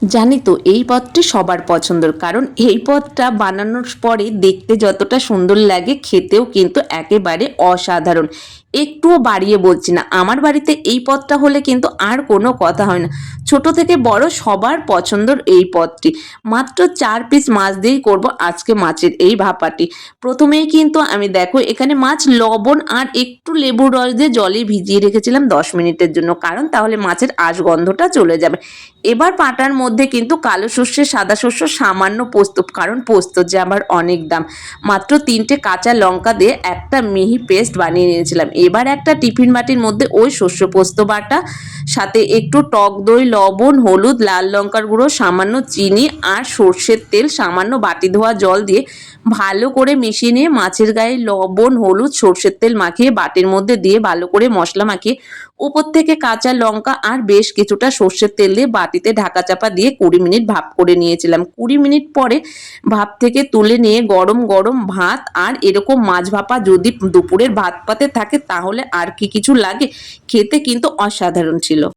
জানি তো এই পদটি সবার পছন্দের, কারণ এই পদটা বানানোর পরে দেখতে যতটা সুন্দর লাগে খেতেও কিন্তু একেবারে অসাধারণ। একটুও বাড়িয়ে বলছি না, আমার বাড়িতে এই পদটা হলে কিন্তু আর কোনো কথা হয় না। ছোট থেকে বড় সবার পছন্দের এই পদটি। মাত্র 4 পিস মাছ দিয়েই করব আজকে মাছের এই ভাপাটি। প্রথমেই কিন্তু আমি দেখো এখানে মাছ লবণ আর একটু লেবুর রস দিয়ে জলে ভিজিয়ে রেখেছিলাম 10 মিনিটের জন্য, কারণ তাহলে মাছের আঁশ গন্ধটা চলে যাবে। এবার পাটার মধ্যে কিন্তু কালো সর্ষে, সাদা শস্য, সামান্য পোস্ত, কারণ পোস্তর যে আবার অনেক দাম, মাত্র 3টে কাঁচা লঙ্কা দিয়ে একটা মিহি পেস্ট বানিয়ে নিয়েছিলাম। এবার একটা টিফিন বাটির মধ্যে ওই শস্য পোস্ত বাটা, সাথে একটু টক দই, লবণ, হলুদ, লাল লঙ্কার গুঁড়ো, সামান্য চিনি আর সর্ষের তেল, সামান্য বাটি ধোয়া জল দিয়ে ভালো করে মিশিয়ে নিয়ে মাছের গায়ে লবণ, হলুদ, সর্ষের তেল মাখিয়ে বাটির মধ্যে দিয়ে ভালো করে মশলা মাখিয়ে উপর থেকে কাঁচা লঙ্কা আর বেশ কিছুটা সর্ষের তেল দিয়ে বাটিতে ঢাকা চাপা দিয়ে 20 মিনিট ভাপ করে নিয়েছিলাম। 20 মিনিট পরে ভাপ থেকে তুলে নিয়ে গরম গরম ভাত আর এরকম মাছ ভাপা যদি দুপুরের ভাত পাতে থাকে তাহলে আর কি কিছু লাগে, খেতে কিন্তু অসাধারণ ছিল।